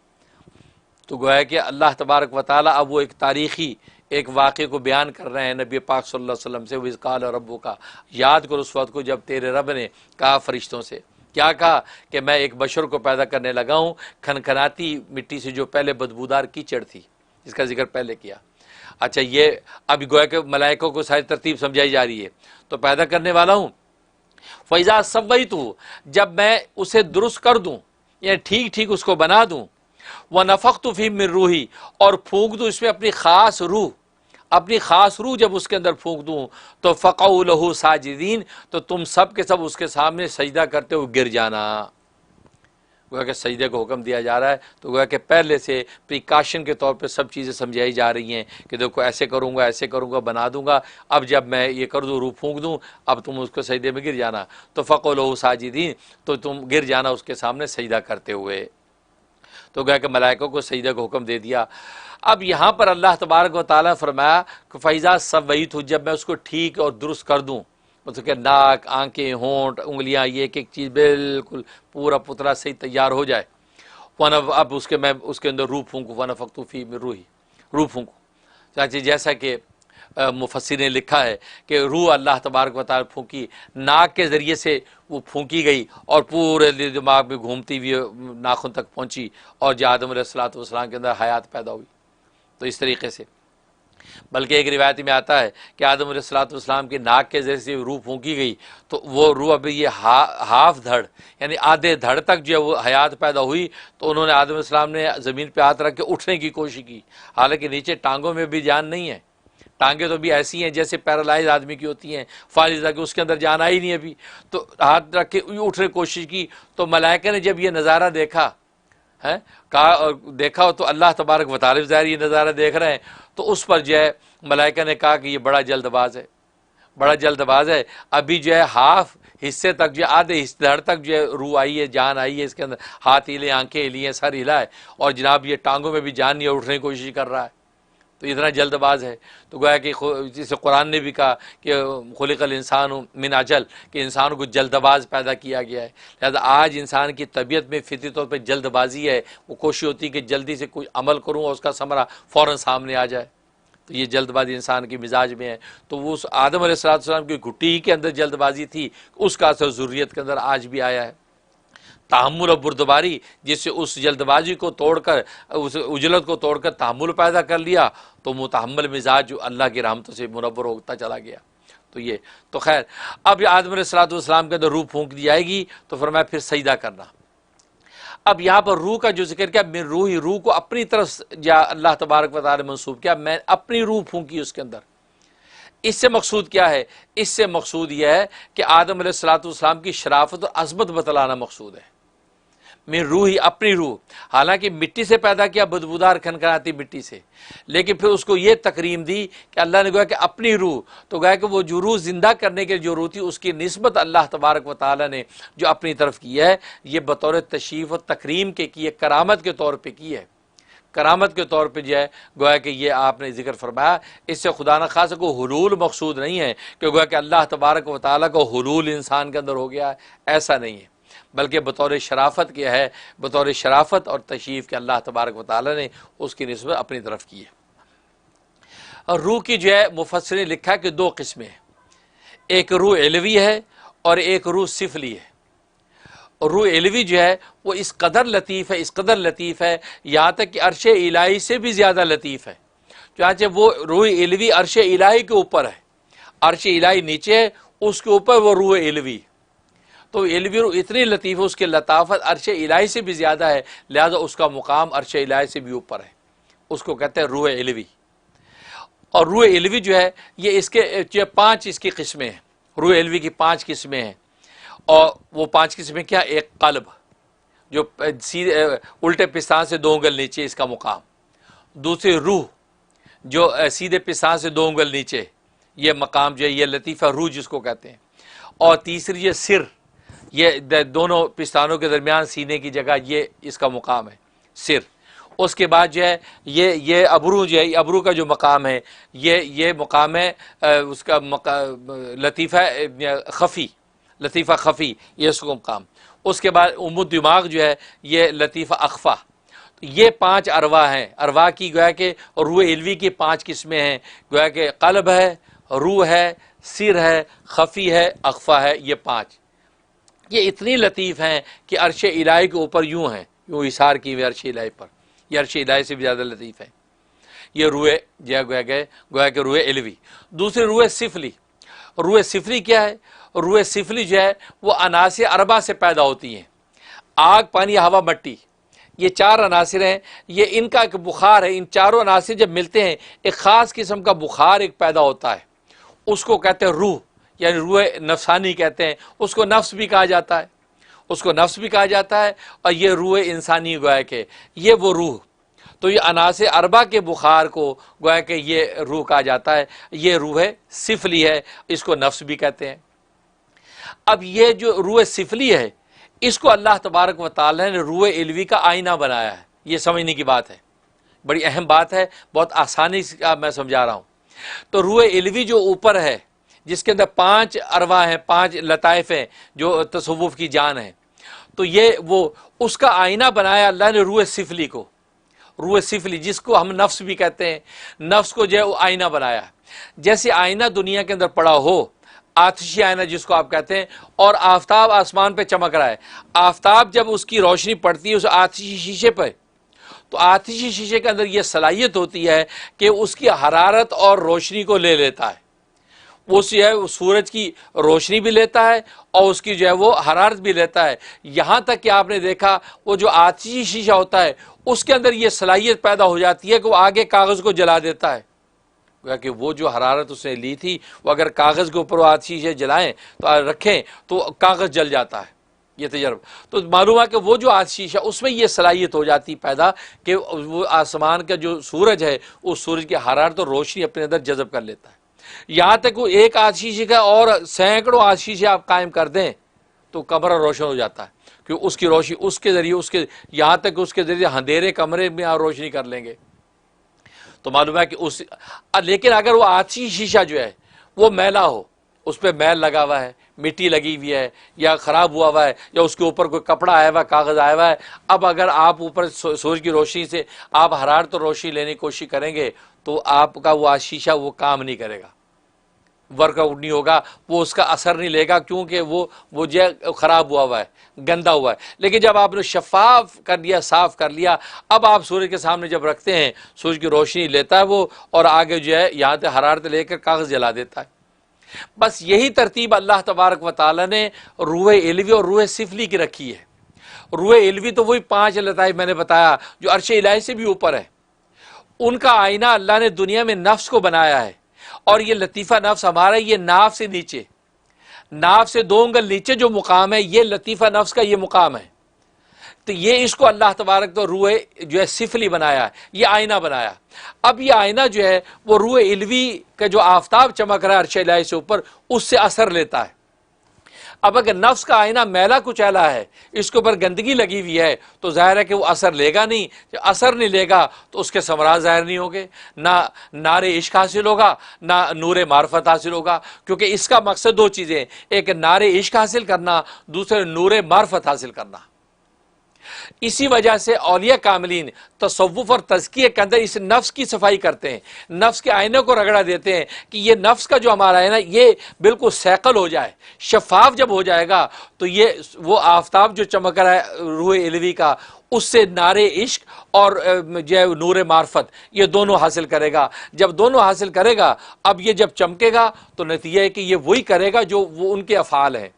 تو گویا کہ اللہ تبارک و تعالیٰ اب وہ ایک تاریخی ایک واقعے کو بیان کر رہے ہیں نبی پاک صلی اللہ علیہ وسلم سے، وَإِذْ قَالَ رَبُّكَ، یاد کرو اس وقت کو جب تیرے رب نے کہا فرشتوں سے، کیا کہا؟ کہ میں ایک بشر کو پیدا کرنے لگا ہوں کھنکھناتی مٹی سے جو پہلے بدبودار کیچڑ تھی، اس کا ذکر پہلے کیا۔ اچھا، یہ اب گویا کہ ملائکوں کو ساری ترتیب سمجھائی جا رہی ہے۔ تو پیدا کرنے والا ہوں، فَإِذَا سَوَّيْتُهُ، جب میں اسے درست کر دوں، یعنی ٹھیک ٹھیک اس کو بنا دوں، وَنَفَخْتُ فِيهِ مِن رُوحِي، اور پھونک دوں اس میں اپنی خاص روح، اپنی خاص روح جب اس کے اندر پھونک دوں، تو فَقَعُوا لَهُ ساجدین، تو تم سب کے سب اس کے سامنے سجدہ کرتے ہوئے گر جانا۔ گویا کہ سجدے کو حکم دیا جا رہا ہے، تو گویا کہ پہلے سے پریکاشن کے طور پہ سب چیزیں سمجھائی جا رہی ہیں کہ دیکھو ایسے کروں گا، ایسے کروں گا، بنا دوں گا، اب جب میں یہ کر دوں، روح پھونک دوں، اب تم اس کو سجدے میں گر جانا، تو فَقَعُوا لَهُ ساجدین، تو تم گر جانا اس کے سامنے سجدہ کرتے ہوئے۔ تو گویا کہ ملائکوں کو سجدہ کو حکم دے دیا۔ اب یہاں پر اللہ تبارک و تعالیٰ فرمایا کہ فَإِذَا سَوَّيْتُهُ، جب میں اس کو ٹھیک اور درست کر دوں، مطلب کہ ناک، آنکھیں، ہونٹ، انگلیاں، یہ ایک ایک چیز بالکل پورا پتلا صحیح تیار ہو جائے، اب اس کے میں اس کے اندر روح پھونکوں، وَنَفَخْتُ فِيهِ مِن رُوحِي، روح پھونکوں۔ چاچی جیسا کہ مفسر نے لکھا ہے کہ روح اللہ تبارک و تعالیٰ پھونکی، ناک کے ذریعے سے وہ پھونکی گئی اور پورے دماغ میں گھومتی ہوئی ناخن تک پہنچی، اور جو آدم علیہ الصلوۃ والسلام کے اندر حیات پیدا ہوئی۔ تو اس طریقے سے، بلکہ ایک روایت میں آتا ہے کہ آدم علیہ الصلوۃ والسلام کی ناک کے ذریعے سے روح پھونکی گئی تو وہ روح ابھی یہ ہاف دھڑ یعنی آدھے دھڑ تک جو ہے وہ حیات پیدا ہوئی، تو انہوں نے آدم علیہ السلام نے زمین پہ ہاتھ رکھ کے اٹھنے کی کوشش کی، حالانکہ نیچے ٹانگوں میں بھی جان نہیں ہے، ٹانگیں تو بھی ایسی ہیں جیسے پیرالائز آدمی کی ہوتی ہیں، فالجہ کہ اس کے اندر جان آئی نہیں ابھی، تو ہاتھ رکھ کے اٹھنے کی کوشش کی۔ تو ملائکہ نے جب یہ نظارہ دیکھا ہے دیکھا تو اللہ تبارک و تعالیٰ ظاہر یہ نظارہ دیکھ رہے ہیں، تو اس پر جو ہے ملائکہ نے کہا کہ یہ بڑا جلد باز ہے، بڑا جلد باز ہے، ابھی جو ہے ہاف حصے تک جو ہے آدھے حصے دھڑ تک جو ہے روح آئی ہے، جان آئی ہے اس کے اندر، ہاتھ ہلے، آنکھیں ہلی ہیں، سر ہلا ہے، اور جناب یہ ٹانگوں میں بھی جان نہیں ہے، اٹھنے کی کوشش کر رہا ہے، تو اتنا جلد باز ہے۔ تو گویا کہ جسے قرآن نے بھی کہا کہ خلق الانسان من عجل، کہ انسان کو جلد باز پیدا کیا گیا ہے، لہذا آج انسان کی طبیعت میں فطری طور پہ جلد بازی ہے، وہ کوشش ہوتی ہے کہ جلدی سے کوئی عمل کروں اور اس کا ثمرہ فوراً سامنے آ جائے۔ تو یہ جلد بازی انسان کے مزاج میں ہے. تو وہ اس آدم علیہ السلام کی گھٹی کے اندر جلد بازی تھی، اس کا اثر ذریت کے اندر آج بھی آیا ہے. تحمل اور بردباری، جس سے اس جلد بازی کو توڑ کر، اس عجلت کو توڑ کر تحمل پیدا کر لیا، تو متحمل مزاج جو اللہ کی رحمتوں سے منور ہوتا چلا گیا. تو یہ تو خیر، اب یہ آدم علیہ السلام کے اندر روح پھونک دی جائے گی تو فرمایا پھر سجدہ کرنا. اب یہاں پر روح کا جو ذکر کیا، من روح، روح کو اپنی طرف یا اللہ تبارک و تعالی منسوب کیا، میں اپنی روح پھونکی اس کے اندر. اس سے مقصود کیا ہے؟ اس سے مقصود یہ ہے کہ آدم علیہ السلام کی شرافت اور عظمت بتلانا مقصود ہے. من روح، اپنی روح، حالانکہ مٹی سے پیدا کیا، بدبودار کھنکھناتی مٹی سے، لیکن پھر اس کو یہ تکریم دی کہ اللہ نے کہا کہ اپنی روح. تو گویا کہ وہ جو روح زندہ کرنے کے جو روح تھی، اس کی نسبت اللہ تبارک و تعالی نے جو اپنی طرف کی ہے، یہ بطور تشریف و تکریم کے کی ہے، کرامت کے طور پہ کی ہے. کرامت کے طور پہ جو ہے گویا کہ یہ آپ نے ذکر فرمایا. اس سے خدا نخواستہ کو حلول مقصود نہیں ہے کہ گویا کہ اللہ تبارک و تعالیٰ کو حلول انسان کے اندر ہو گیا ہے، ایسا نہیں ہے، بلکہ بطور شرافت کیا ہے، بطور شرافت اور تشریف کے اللہ تبارک و تعالیٰ نے اس کی نسبت اپنی طرف کی ہے. اور روح کی جو ہے مفسرین نے لکھا کہ دو قسمیں ہیں، ایک روح علوی ہے اور ایک روح سفلی ہے. اور روح علوی جو ہے وہ اس قدر لطیف ہے، اس قدر لطیف ہے، یہاں تک کہ عرش الہی سے بھی زیادہ لطیف ہے. چنانچہ وہ روح علوی عرش الہی کے اوپر ہے، عرش الہی نیچے ہے، اس کے اوپر وہ روح علوی. تو علوی روح اتنی لطیف ہے، اس کی لطافت عرش الہی سے بھی زیادہ ہے، لہذا اس کا مقام عرش الہی سے بھی اوپر ہے. اس کو کہتے ہیں روح علوی. اور روح علوی جو ہے یہ اس کے 5 اس کی قسمیں ہیں. روح علوی کی 5 قسمیں ہیں. اور وہ 5 قسمیں کیا؟ ایک قلب، جو سیدھے الٹے پستان سے 2 انگل نیچے اس کا مقام. دوسری روح، جو سیدھے پستان سے 2 انگل نیچے، یہ مقام جو ہے یہ لطیفہ روح جس کو کہتے ہیں. اور تیسری یہ سر، یہ دونوں پستانوں کے درمیان سینے کی جگہ، یہ اس کا مقام ہے سر. اس کے بعد جو ہے یہ ابرو جو ہے، ابرو کا جو مقام ہے یہ مقام ہے اس کا لطیفہ خفی، لطیفہ خفی، یہ اس کو مقام. اس کے بعد الدماغ جو ہے یہ لطیفہ اخفا. یہ 5 ارواح ہیں. ارواح کی گویا کہ روح علوی کی 5 قسمیں ہیں، گویا کہ قلب ہے، روح ہے، سر ہے، خفی ہے، اخفا ہے. یہ 5 یہ اتنی لطیف ہیں کہ عرش الہی کے اوپر یوں ہیں، یوں اثار کی ہوئے عرش الہی پر. یہ عرش الہی سے بھی زیادہ لطیف ہے. یہ روح جو ہے گویا کہ روح علوی. دوسری روح سفلی. روح سفلی کیا ہے؟ روح سفلی جو ہے وہ عناصر اربع سے پیدا ہوتی ہیں، آگ، پانی، ہوا، مٹی. یہ 4 عناصر ہیں. یہ ان کا ایک بخار ہے. ان چاروں عناصر جب ملتے ہیں ایک خاص قسم کا بخار ایک پیدا ہوتا ہے، اس کو کہتے ہیں روح، یعنی روح نفسانی کہتے ہیں. اس کو نفس بھی کہا جاتا ہے، اس کو نفس بھی کہا جاتا ہے. اور یہ روح انسانی گویا کہ یہ وہ روح. تو یہ عناصر اربع کے بخار کو گویا کہ یہ روح کہا جاتا ہے. یہ روح سفلی ہے، اس کو نفس بھی کہتے ہیں. اب یہ جو روح سفلی ہے، اس کو اللہ تبارک و تعالی نے روح علوی کا آئینہ بنایا ہے. یہ سمجھنے کی بات ہے، بڑی اہم بات ہے، بہت آسانی سے میں سمجھا رہا ہوں. تو روح علوی جو اوپر ہے، جس کے اندر 5 ارواح ہیں، 5 لطائف ہیں جو تصوف کی جان ہے، تو یہ وہ اس کا آئینہ بنایا اللہ نے روح سفلی کو. روح سفلی جس کو ہم نفس بھی کہتے ہیں، نفس کو جو ہے وہ آئینہ بنایا. جیسے آئینہ دنیا کے اندر پڑا ہو، آتشی آئینہ جس کو آپ کہتے ہیں، اور آفتاب آسمان پہ چمک رہا ہے. آفتاب جب اس کی روشنی پڑتی ہے اس آتشی شیشے پہ، تو آتشی شیشے کے اندر یہ صلاحیت ہوتی ہے کہ اس کی حرارت اور روشنی کو لے لیتا ہے. وہ جو ہے وہ سورج کی روشنی بھی لیتا ہے اور اس کی جو ہے وہ حرارت بھی لیتا ہے. یہاں تک کہ آپ نے دیکھا وہ جو آتشی شیشہ ہوتا ہے اس کے اندر یہ صلاحیت پیدا ہو جاتی ہے کہ وہ آگے کاغذ کو جلا دیتا ہے. کہ وہ جو حرارت اس نے لی تھی وہ اگر کاغذ کے اوپر وہ آتشی شیشے جلائیں تو رکھیں تو کاغذ جل جاتا ہے. یہ تجربہ تو معلوم ہے کہ وہ جو آتشی شیشہ اس میں یہ صلاحیت ہو جاتی پیدا کہ وہ آسمان کا جو سورج ہے اس سورج کی حرارت اور روشنی اپنے اندر جذب کر لیتا ہے. یہاں تک وہ ایک آتشی شیشے کا اور سینکڑوں آتشی شیشے آپ قائم کر دیں تو کمرہ روشن ہو جاتا ہے، کہ اس کی روشنی اس کے ذریعے یہاں تک اس کے ذریعے اندھیرے کمرے میں آپ روشنی کر لیں گے. تو معلوم ہے کہ لیکن اگر وہ آتشی شیشہ جو ہے وہ میلا ہو، اس پہ میل لگا ہوا ہے، مٹی لگی ہوئی ہے یا خراب ہوا ہے یا اس کے اوپر کوئی کپڑا آیا ہوا ہے، کاغذ آیا ہوا ہے، اب اگر آپ اوپر سورج کی روشنی سے آپ حرارت اور روشنی لینے کی کوشش کریں گے تو آپ کا وہ شیشہ وہ کام نہیں کرے گا، ورک آؤٹ نہیں ہوگا، وہ اس کا اثر نہیں لے گا، کیونکہ وہ جو ہے خراب ہوا ہے، گندا ہوا ہے۔ لیکن جب آپ نے شفاف کر لیا، صاف کر لیا، اب آپ سورج کے سامنے جب رکھتے ہیں، سورج کی روشنی لیتا ہے وہ، اور آگے جو ہے یہاں سے حرارت لے کر کاغذ جلا دیتا ہے۔ بس یہی ترتیب اللہ تبارک و تعالی نے روح علوی اور روح سفلی کی رکھی ہے۔ روح علوی تو وہی 5 لطائف میں نے بتایا جو عرش الہی سے بھی اوپر ہے، ان کا آئینہ اللہ نے دنیا میں نفس کو بنایا ہے، اور یہ لطیفہ نفس ہمارا یہ ناف سے نیچے، ناف سے 2 انگل نیچے جو مقام ہے، یہ لطیفہ نفس کا یہ مقام ہے۔ تو یہ اس کو اللہ تبارک تو روح جو ہے سفلی بنایا ہے، یہ آئینہ بنایا۔ اب یہ آئینہ جو ہے وہ روح علوی کا جو آفتاب چمک رہا ہے عرش الہی سے اوپر، اس سے اثر لیتا ہے۔ اب اگر نفس کا آئینہ میلا کچیلا ہے، اس کے اوپر گندگی لگی ہوئی ہے، تو ظاہر ہے کہ وہ اثر لے گا نہیں۔ جب اثر نہیں لے گا تو اس کے ثمرات ظاہر نہیں ہوں گے، نہ نار عشق حاصل ہوگا، نہ نور معرفت حاصل ہوگا، کیونکہ اس کا مقصد 2 چیزیں، ایک نار عشق حاصل کرنا، دوسرے نور معرفت حاصل کرنا۔ اسی وجہ سے اولیاء کاملین تصوف اور تزکیے کے اندر اس نفس کی صفائی کرتے ہیں، نفس کے آئینے کو رگڑا دیتے ہیں کہ یہ نفس کا جو ہمارا ہے نا، یہ بالکل سیقل ہو جائے، شفاف جب ہو جائے گا تو یہ وہ آفتاب جو چمک رہا ہے روح علوی کا، اس سے نار عشق اور جو ہے نور معرفت، یہ دونوں حاصل کرے گا۔ جب دونوں حاصل کرے گا، اب یہ جب چمکے گا تو نتیجہ ہے کہ یہ وہی کرے گا جو وہ ان کے افعال ہیں،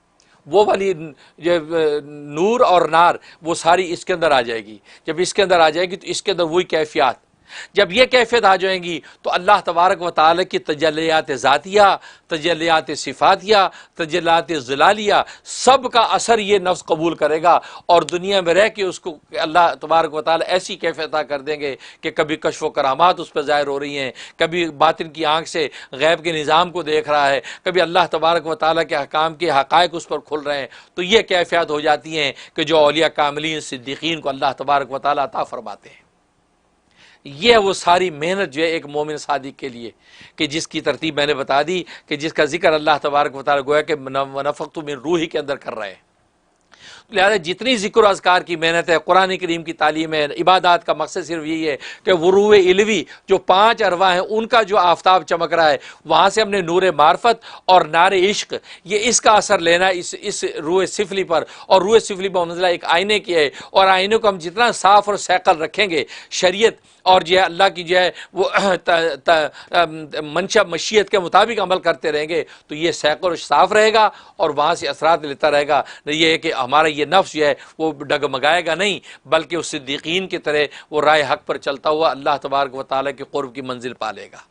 وہ والی نور اور نار وہ ساری اس کے اندر آ جائے گی۔ جب اس کے اندر آ جائے گی تو اس کے اندر وہی کیفیات، جب یہ کیفیت آ جائیں گی تو اللہ تبارک و تعالی کی تجلیات ذاتیہ، تجلیات صفاتیہ، تجلیات ظلالیہ، سب کا اثر یہ نفس قبول کرے گا، اور دنیا میں رہ کے اس کو اللہ تبارک و تعالی ایسی کیفیت عطا کر دیں گے کہ کبھی کشف و کرامات اس پہ ظاہر ہو رہی ہیں، کبھی باطن کی آنکھ سے غیب کے نظام کو دیکھ رہا ہے، کبھی اللہ تبارک و تعالی کے احکام کے حقائق اس پر کھل رہے ہیں۔ تو یہ کیفیات ہو جاتی ہیں کہ جو اولیاء کاملین صدیقین کو اللہ تبارک و تعالی عطا فرماتے ہیں۔ یہ وہ ساری محنت جو ہے ایک مومن صادق کے لیے، کہ جس کی ترتیب میں نے بتا دی، کہ جس کا ذکر اللہ تبارک و تعالی گویا کہ ونفخت من روحی کے اندر کر رہے ہیں۔ لہذا جتنی ذکر و اذکار کی محنت ہے، قرآن کریم کی تعلیم ہے، عبادات کا مقصد صرف یہی ہے کہ وہ روح علوی جو 5 ارواح ہیں ان کا جو آفتاب چمک رہا ہے، وہاں سے ہم نے نور معرفت اور نار عشق، یہ اس کا اثر لینا اس روح سفلی پر، اور روح سفلی پر منزلہ ایک آئینے کی ہے، اور آئینے کو ہم جتنا صاف اور سیقل رکھیں گے، شریعت اور جو ہے اللہ کی جو ہے وہ منشا مشیت کے مطابق عمل کرتے رہیں گے تو یہ سیقل اور صاف رہے گا، اور وہاں سے اثرات لیتا رہے گا۔ یہ ہے کہ ہمارا یہ نفس جو ہے وہ ڈگمگائے گا نہیں، بلکہ اس صدیقین کی طرح وہ رائے حق پر چلتا ہوا اللہ تبارک و تعالیٰ کے قرب کی منزل پا لے گا۔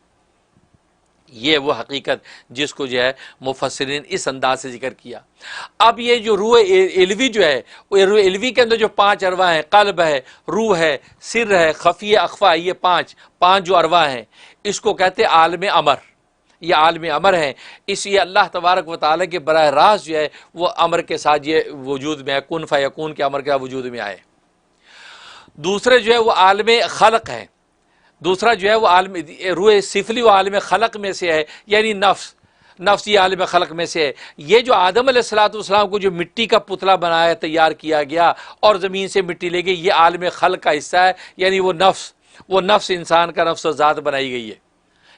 یہ وہ حقیقت جس کو جو ہے مفسرین اس انداز سے ذکر کیا۔ اب یہ جو روح علوی جو ہے، وہ روح علوی کے اندر جو 5 ارواح ہیں، قلب ہے، روح ہے، سر ہے، خفی اخفا، یہ 5 جو ارواح ہیں، اس کو کہتے ہیں عالم امر۔ یہ عالم امر ہیں، اس لیے اللہ تبارک و تعالیٰ کے براہ راست جو ہے وہ امر کے ساتھ یہ وجود میں ہے، کن فیکون کے امر کے وجود میں آئے۔ دوسرے جو ہے وہ عالم خلق ہیں، دوسرا جو ہے وہ عالم روح سفلی و عالم خلق میں سے ہے، یعنی نفس یہ عالم خلق میں سے ہے۔ یہ جو آدم علیہ السلام کو جو مٹی کا پتلا بنایا، تیار کیا گیا اور زمین سے مٹی لے گئی، یہ عالم خلق کا حصہ ہے، یعنی وہ نفس انسان کا نفس و ذات بنائی گئی ہے،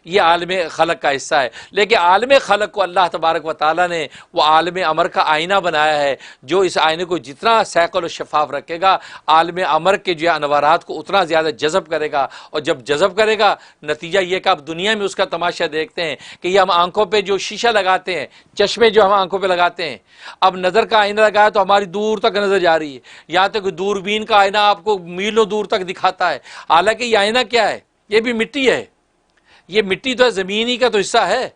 یہ عالم خلق کا حصہ ہے۔ لیکن عالم خلق کو اللہ تبارک و تعالیٰ نے وہ عالم امر کا آئینہ بنایا ہے، جو اس آئینے کو جتنا سیقل و شفاف رکھے گا، عالم امر کے جو انوارات کو اتنا زیادہ جذب کرے گا، اور جب جذب کرے گا نتیجہ یہ کہ اب دنیا میں اس کا تماشا دیکھتے ہیں کہ یہ ہم آنکھوں پہ جو شیشہ لگاتے ہیں، چشمے جو ہم آنکھوں پہ لگاتے ہیں، اب نظر کا آئینہ لگایا تو ہماری دور تک نظر جا رہی ہے، یہاں تک کہ دوربین کا آئینہ آپ کو میلوں دور تک دکھاتا ہے، حالانکہ یہ آئینہ کیا ہے؟ یہ بھی مٹی ہے، یہ مٹی تو زمین ہی کا تو حصہ ہے۔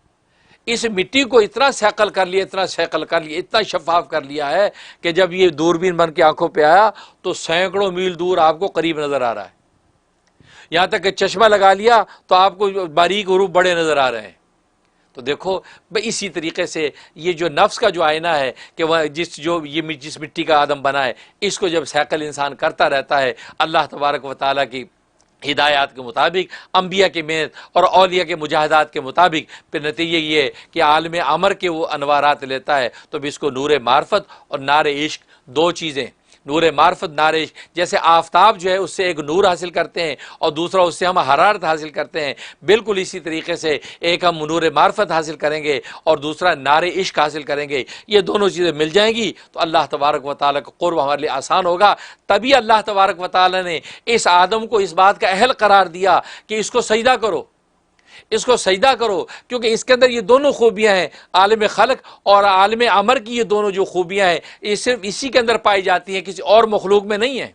اس مٹی کو اتنا سیقل کر لیا، اتنا شفاف کر لیا ہے کہ جب یہ دوربین بن کے آنکھوں پہ آیا تو سینکڑوں میل دور آپ کو قریب نظر آ رہا ہے، یہاں تک کہ چشمہ لگا لیا تو آپ کو باریک حروف بڑے نظر آ رہے ہیں۔ تو دیکھو اسی طریقے سے یہ جو نفس کا جو آئینہ ہے کہ وہ جس مٹی کا آدم بنا ہے، اس کو جب سیقل انسان کرتا رہتا ہے اللہ تبارک و تعالیٰ کی ہدایات کے مطابق، انبیاء کی محنت اور اولیاء کے مجاہدات کے مطابق، پھر نتیجہ یہ ہے کہ عالم امر کے وہ انوارات لیتا ہے، تو بھی اس کو نور معرفت اور نار عشق، دو چیزیں، نور معرفت، نار عشق، جیسے آفتاب جو ہے اس سے ایک نور حاصل کرتے ہیں اور دوسرا اس سے ہم حرارت حاصل کرتے ہیں، بالکل اسی طریقے سے ایک ہم نور معرفت حاصل کریں گے اور دوسرا نار عشق حاصل کریں گے، یہ دونوں چیزیں مل جائیں گی تو اللہ تبارک و تعالیٰ کا قرب ہمارے لیے آسان ہوگا۔ تبھی اللہ تبارک و تعالیٰ نے اس آدم کو اس بات کا اہل قرار دیا کہ اس کو سجدہ کرو، اس کو سجدہ کرو، کیونکہ اس کے اندر یہ دونوں خوبیاں ہیں، عالم خلق اور عالم امر کی یہ دونوں جو خوبیاں ہیں یہ صرف اسی کے اندر پائی جاتی ہیں، کسی اور مخلوق میں نہیں ہیں۔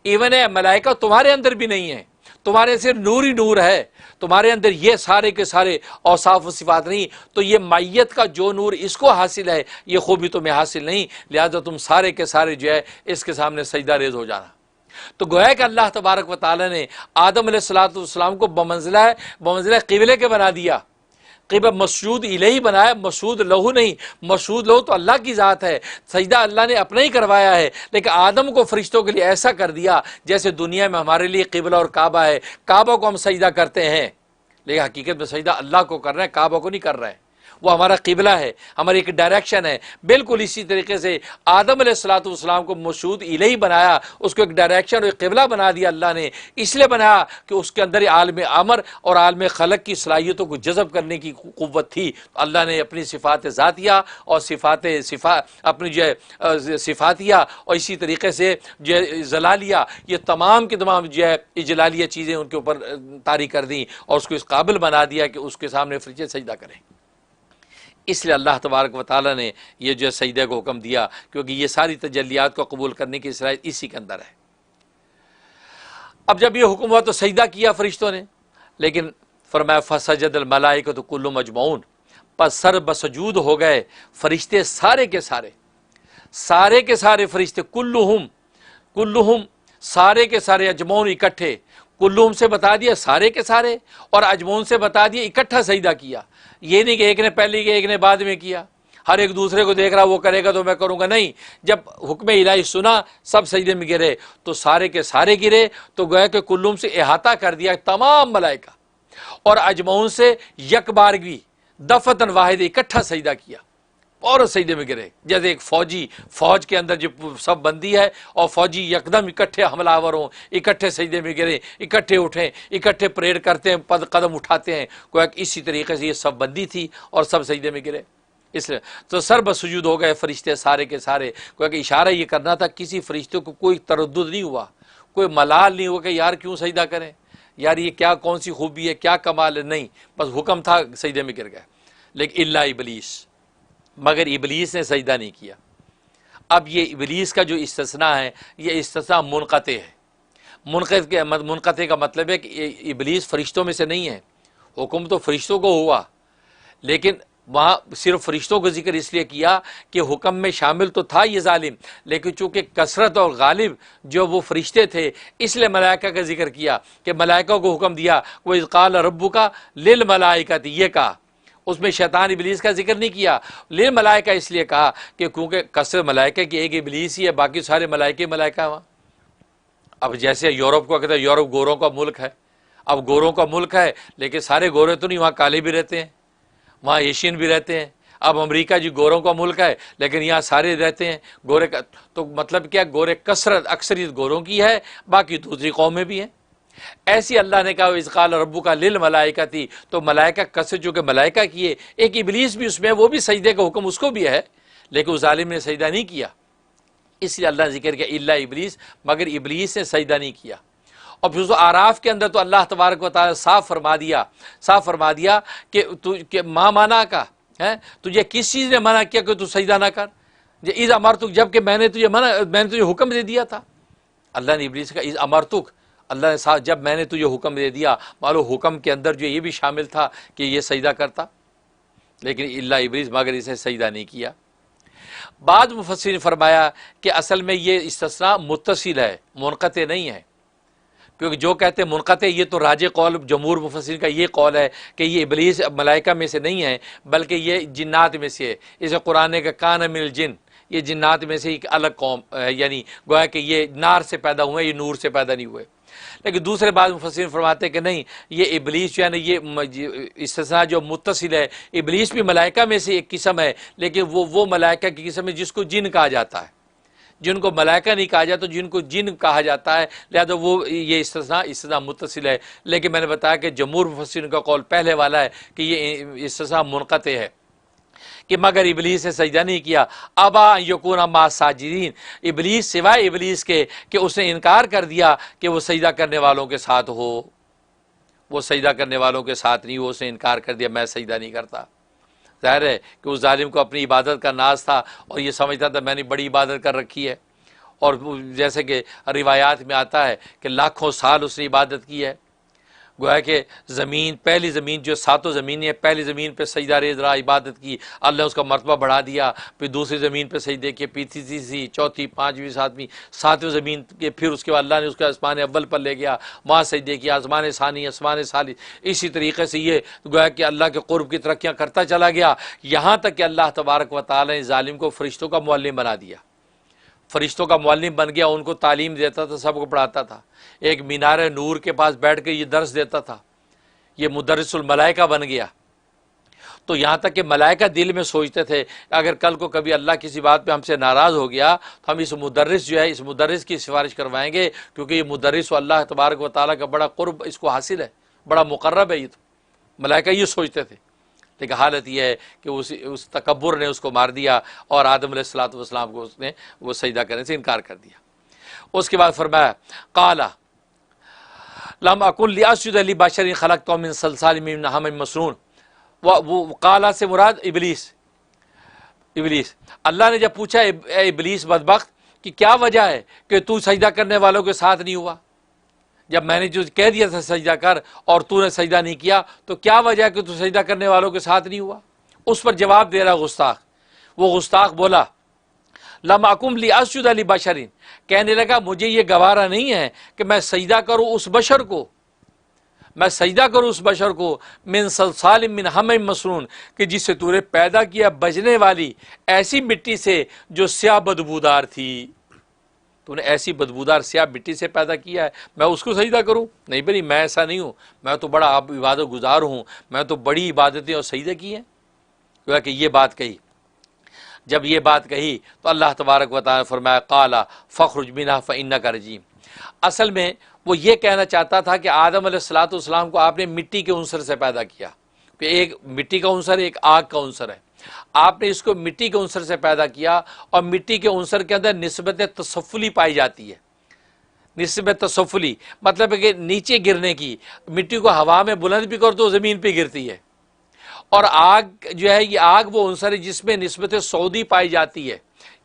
ایون ہے ملائکہ تمہارے اندر بھی نہیں ہے، تمہارے صرف نور ہی نور ہے، تمہارے اندر یہ سارے کے سارے اوصاف و صفات نہیں، تو یہ مائیت کا جو نور اس کو حاصل ہے یہ خوبی تمہیں حاصل نہیں، لہذا تم سارے کے سارے جو ہے اس کے سامنے سجدہ ریز ہو جانا۔ تو گویا کہ اللہ تبارک و تعالیٰ نے آدم علیہ السلام کو بمنزلہ قبلے کے بنا دیا، قبلہ مسجود الیہ بنایا، مسجود لہو نہیں، مسجود لہو تو اللہ کی ذات ہے، سجدہ اللہ نے اپنا ہی کروایا ہے، لیکن آدم کو فرشتوں کے لیے ایسا کر دیا جیسے دنیا میں ہمارے لیے قبلہ اور کعبہ ہے، کعبہ کو ہم سجدہ کرتے ہیں لیکن حقیقت میں سجدہ اللہ کو کر رہے ہیں، کعبہ کو نہیں کر رہے ہیں، وہ ہمارا قبلہ ہے، ہماری ایک ڈائریکشن ہے۔ بالکل اسی طریقے سے آدم علیہ السلام کو مسعود الیہ بنایا، اس کو ایک ڈائریکشن اور ایک قبلہ بنا دیا اللہ نے، اس لیے بنایا کہ اس کے اندر عالم امر اور عالم خلق کی صلاحیتوں کو جذب کرنے کی قوت تھی۔ اللہ نے اپنی صفات ذاتیہ اور اپنی جو ہے صفاتیہ اور اسی طریقے سے جو ہے جلالیہ، یہ تمام کے تمام جو ہے اجلالیہ چیزیں ان کے اوپر طاری کر دیں اور اس کو اس قابل بنا دیا کہ اس کے سامنے فرشتے سجدہ کریں۔ اس لیے اللہ تبارک و تعالیٰ نے یہ جو سجدے کو حکم دیا، کیونکہ یہ ساری تجلیات کو قبول کرنے کی صلاحیت اسی کے اندر ہے۔ اب جب یہ حکم ہوا تو سجدہ کیا فرشتوں نے، لیکن فرمایا فسجد الملائکۃ کلھم اجمعون، پس سر بسجود ہو گئے فرشتے سارے کے سارے فرشتے، کلھم سارے کے سارے، اجمعون اکٹھے، کلھم سے بتا دیا سارے کے سارے اور اجمعون سے بتا دیا اکٹھا سجدہ کیا۔ یہ نہیں کہ ایک نے پہلے کیا ایک نے بعد میں کیا، ہر ایک دوسرے کو دیکھ رہا وہ کرے گا تو میں کروں گا، نہیں، جب حکم الہی سنا سب سجدے میں گرے تو سارے کے سارے گرے، تو گویا کہ کلھم سے احاطہ کر دیا تمام ملائکہ، اور اجمعون سے یک بارگی دفعتاً واحد اکٹھا سجدہ کیا اور سجدے میں گرے، جیسے ایک فوج کے اندر جو سب بندی ہے اور فوجی یکدم اکٹھے حملہ آور ہوں، اکٹھے سجدے میں گرے، اکٹھے اٹھیں، اکٹھے پریڈ کرتے ہیں، قدم اٹھاتے ہیں، کوئی اسی طریقے سے یہ سب بندی تھی اور سب سجدے میں گرے، اس لیے تو سر بسجود ہو گئے فرشتے سارے کے سارے۔ کوئی کہ اشارہ یہ کرنا تھا کسی فرشتے کو کوئی تردد نہیں ہوا، کوئی ملال نہیں ہوا کہ یار کیوں سجدہ کریں، یار یہ کیا کون سی خوبی ہے، کیا کمال ہے، نہیں، بس حکم تھا سجدے میں گر گئے۔ لیکن الا ابلیس، مگر ابلیس نے سجدہ نہیں کیا۔ اب یہ ابلیس کا جو استثناء ہے یہ استثناء منقطع ہے۔ منقطع کا مطلب ہے کہ ابلیس فرشتوں میں سے نہیں ہے، حکم تو فرشتوں کو ہوا، لیکن وہاں صرف فرشتوں کو ذکر اس لیے کیا کہ حکم میں شامل تو تھا یہ ظالم، لیکن چونکہ کثرت اور غالب جو وہ فرشتے تھے اس لیے ملائکہ کا ذکر کیا کہ ملائکہ کو حکم دیا، وَإِذْ قَالَ رَبُّكَ لِلْمَلَائِكَةِ، یہ کہا، اس میں شیطان ابلیس کا ذکر نہیں کیا، للملائکہ اس لیے کہا کہ کیونکہ کثرت ملائکہ کی ایک ابلیس ہی ہے، باقی سارے ملائکہ وہاں۔ اب جیسے یورپ کو کہتے ہیں یورپ گوروں کا ملک ہے، اب گوروں کا ملک ہے لیکن سارے گورے تو نہیں، وہاں کالے بھی رہتے ہیں، وہاں ایشین بھی رہتے ہیں۔ اب امریکہ جی گوروں کا ملک ہے لیکن یہاں سارے رہتے ہیں گورے کا، تو مطلب کیا، گورے کثرت اکثریت گوروں کی ہے، باقی دوسری قومیں بھی ہیں۔ ایسی اللہ نے کہا اذ قال ربک للملائکۃ، تو ملائکہ کثرت جو کہ ملائکہ کی ہے، ایک ابلیس بھی اس میں، وہ بھی سجدے کا حکم اس کو بھی ہے، لیکن اس ظالم نے سجدہ نہیں کیا، اس لیے اللہ نے ذکر کیا الا ابلیس، مگر ابلیس نے سجدہ نہیں کیا۔ اور پھر اس آراف کے اندر تو اللہ تبارک و تعالیٰ صاف فرما دیا کہ ما منع کا ہے، تجھے کس چیز نے منع کیا کہ تو سجدہ نہ کر، اذ امرتک، جب کہ میں نے تجھے حکم دے دیا تھا۔ اللہ نے ابلیس کا اذ امرتک، اللہ نے ساتھ جب میں نے تجھے حکم دے دیا، معلوم حکم کے اندر جو یہ بھی شامل تھا کہ یہ سجدہ کرتا، لیکن الا ابلیس، مگر اسے سجدہ نہیں کیا۔ بعض مفسرین نے فرمایا کہ اصل میں یہ استثناء متصل ہے، منقطع نہیں ہے، کیونکہ جو کہتے ہیں منقطع، یہ تو راجح قول جمہور مفسرین کا یہ قول ہے کہ یہ ابلیس ملائکہ میں سے نہیں ہے بلکہ یہ جنات میں سے ہے۔ اسے قرآن نے کہا کان من الجن، یہ جنات میں سے ایک الگ قوم ہے، یعنی گویا کہ یہ نار سے پیدا ہوئے، یہ نور سے پیدا نہیں ہوئے۔ لیکن دوسرے بعض مفسرین فرماتے ہیں کہ نہیں، یہ ابلیس جو ہے نا، یہ استثناء جو متصل ہے، ابلیس بھی ملائکہ میں سے ایک قسم ہے، لیکن وہ ملائکہ کی قسم ہے جس کو جن کہا جاتا ہے، جن کو ملائکہ نہیں کہا جاتا، جن کو جن کہا جاتا ہے، لہذا وہ یہ استثناء متصل ہے۔ لیکن میں نے بتایا کہ جمہور مفسرین کا قول پہلے والا ہے کہ یہ استثناء منقطع ہے، کہ مگر ابلیس نے سجدہ نہیں کیا۔ ابا ان یکون مع الساجدین، ابلیس سوائے ابلیس کے کہ اس نے انکار کر دیا کہ وہ سجدہ کرنے والوں کے ساتھ ہو، وہ سجدہ کرنے والوں کے ساتھ نہیں ہو، اس نے انکار کر دیا، میں سجدہ نہیں کرتا۔ ظاہر ہے کہ اس ظالم کو اپنی عبادت کا ناز تھا اور یہ سمجھتا تھا میں نے بڑی عبادت کر رکھی ہے، اور جیسے کہ روایات میں آتا ہے کہ لاکھوں سال اس نے عبادت کی ہے۔ گویا کہ زمین، پہلی زمین جو ساتوں زمینیں ہیں، پہلی زمین پہ سجدہ ریز رہا، عبادت کی، اللہ نے اس کا مرتبہ بڑھا دیا، پھر دوسری زمین پہ سجدے کیے، پھر تیسری، چوتھی، پانچویں، ساتویں زمین کے، پھر اس کے بعد اللہ نے اس کو آسمان اول پر لے گیا، وہاں سجدے کیا، آسمان ثانی، آسمان ثالث، اسی طریقے سے یہ گویا کہ اللہ کے قرب کی ترقیاں کرتا چلا گیا، یہاں تک کہ اللہ تبارک و تعالی نے ظالم کو فرشتوں کا معلم بنا دیا، فرشتوں کا معلم بن گیا، ان کو تعلیم دیتا تھا، سب کو پڑھاتا تھا، ایک مینار نور کے پاس بیٹھ کے یہ درس دیتا تھا، یہ مدرس الملائکہ بن گیا۔ تو یہاں تک کہ ملائکہ دل میں سوچتے تھے اگر کل کو کبھی اللہ کسی بات پہ ہم سے ناراض ہو گیا تو ہم اس مدرس جو ہے، اس مدرس کی سفارش کروائیں گے، کیونکہ یہ مدرس و اللہ تبارک و تعالیٰ کا بڑا قرب اس کو حاصل ہے، بڑا مقرب ہے یہ۔ تو ملائکہ یہ سوچتے تھے، لیکن حالت یہ ہے کہ اس تکبر نے اس کو مار دیا اور آدم علیہ الصلوۃ والسلام کو اس نے وہ سجدہ کرنے سے انکار کر دیا۔ اس کے بعد فرمایا قال لم اکن لاسجد لبشر خلقته من صلصال من حمأ مسنون، وہ قالا سے مراد ابلیس۔ اللہ نے جب پوچھا اے ابلیس بدبخت کہ کیا وجہ ہے کہ تو سجدہ کرنے والوں کے ساتھ نہیں ہوا، جب میں نے جو کہہ دیا تھا سجدہ کر اور تو نے سجدہ نہیں کیا، تو کیا وجہ ہے کہ تو سجدہ کرنے والوں کے ساتھ نہیں ہوا؟ اس پر جواب دے رہا گستاخ، وہ گستاخ بولا لم اکن لاسجد لبشر، کہنے لگا مجھے یہ گوارا نہیں ہے کہ میں سجدہ کروں اس بشر کو، میں سجدہ کروں اس بشر کو من صلصال من حمأ مسنون، کہ جس سے تو نے پیدا کیا بجنے والی ایسی مٹی سے جو سیاہ بدبودار تھی، تو نے ایسی بدبودار سیاہ مٹی سے پیدا کیا ہے، میں اس کو سجدہ کروں؟ نہیں بھائی، میں ایسا نہیں ہوں، میں تو بڑا عبادت گزار ہوں، میں تو بڑی عبادتیں اور سجدے کی ہیں۔ کہ یہ بات کہی، جب یہ بات کہی تو اللہ تبارک و تعالی نے فرمایا قال فاخرج منها فانک رجیم۔ اصل میں وہ یہ کہنا چاہتا تھا کہ آدم علیہ الصلوۃ والسلام کو آپ نے مٹی کے عنصر سے پیدا کیا، کہ ایک مٹی کا عنصر ہے، ایک آگ کا عنصر ہے، آپ نے اس کو مٹی کے عنصر سے پیدا کیا، اور مٹی کے عنصر کے اندر نسبت تسفلی پائی جاتی ہے۔ نسبت تسفلی مطلب ہے کہ نیچے گرنے کی، مٹی کو ہوا میں بلند بھی کر تو زمین پہ گرتی ہے، اور آگ جو ہے یہ آگ وہ عنصر ہے جس میں نسبت سعودی پائی جاتی ہے،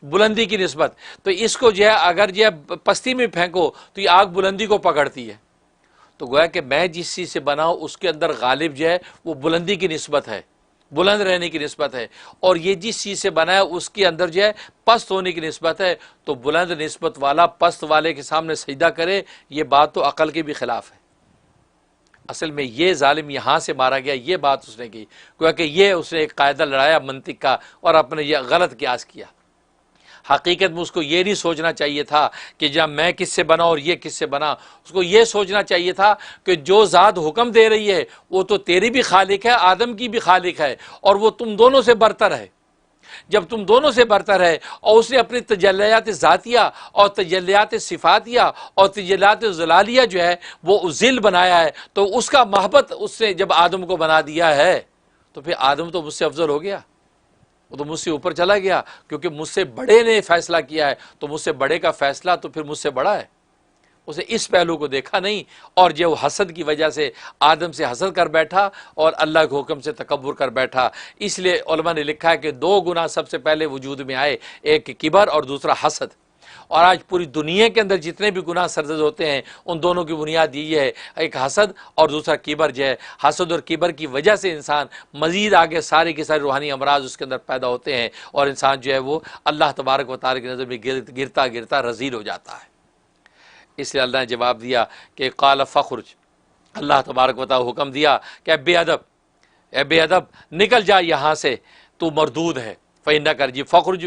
بلندی کی نسبت، تو اس کو جو ہے اگر جو ہے پستی میں پھینکو تو یہ آگ بلندی کو پکڑتی ہے۔ تو گویا کہ میں جس چیز سے بنا ہوں اس کے اندر غالب جو ہے وہ بلندی کی نسبت ہے، بلند رہنے کی نسبت ہے، اور یہ جس چیز سے بنا ہے اس کے اندر جو ہے پست ہونے کی نسبت ہے، تو بلند نسبت والا پست والے کے سامنے سجدہ کرے، یہ بات تو عقل کے بھی خلاف ہے۔ اصل میں یہ ظالم یہاں سے مارا گیا، یہ بات اس نے کی، کیونکہ یہ اس نے ایک قاعدہ لڑایا منطق کا اور اپنے یہ غلط قیاس کیا۔ حقیقت میں اس کو یہ نہیں سوچنا چاہیے تھا کہ جب میں کس سے بنا اور یہ کس سے بنا، اس کو یہ سوچنا چاہیے تھا کہ جو ذات حکم دے رہی ہے وہ تو تیری بھی خالق ہے، آدم کی بھی خالق ہے، اور وہ تم دونوں سے برتر ہے۔ جب تم دونوں سے برتر ہے اور اس نے اپنی تجلیات ذاتیہ اور تجلیات صفاتیہ اور تجلیات ظلالیہ جو ہے وہ ذل بنایا ہے، تو اس کا محبت اس نے جب آدم کو بنا دیا ہے تو پھر آدم تو مجھ سے افضل ہو گیا، وہ تو مجھ سے اوپر چلا گیا، کیونکہ مجھ سے بڑے نے فیصلہ کیا ہے، تو مجھ سے بڑے کا فیصلہ تو پھر مجھ سے بڑا ہے۔ اسے اس پہلو کو دیکھا نہیں، اور جو حسد کی وجہ سے آدم سے حسد کر بیٹھا اور اللہ کے حکم سے تکبر کر بیٹھا۔ اس لیے علماء نے لکھا ہے کہ دو گناہ سب سے پہلے وجود میں آئے، ایک کبر اور دوسرا حسد، اور آج پوری دنیا کے اندر جتنے بھی گناہ سرزد ہوتے ہیں ان دونوں کی بنیاد یہی ہے، ایک حسد اور دوسرا کبر جو ہے۔ حسد اور کبر کی وجہ سے انسان مزید آگے سارے کے سارے روحانی امراض اس کے اندر پیدا ہوتے ہیں، اور انسان جو ہے وہ اللہ تبارک و تعالی کی نظر میں گرتا گرتا رذیل ہو جاتا ہے۔ اس لیے اللہ نے جواب دیا کہ قال فخرج، اللہ تبارک و تعالی حکم دیا کہ اے بے ادب نکل جا یہاں سے، تو مردود ہے، فإنک رجیم، فخرج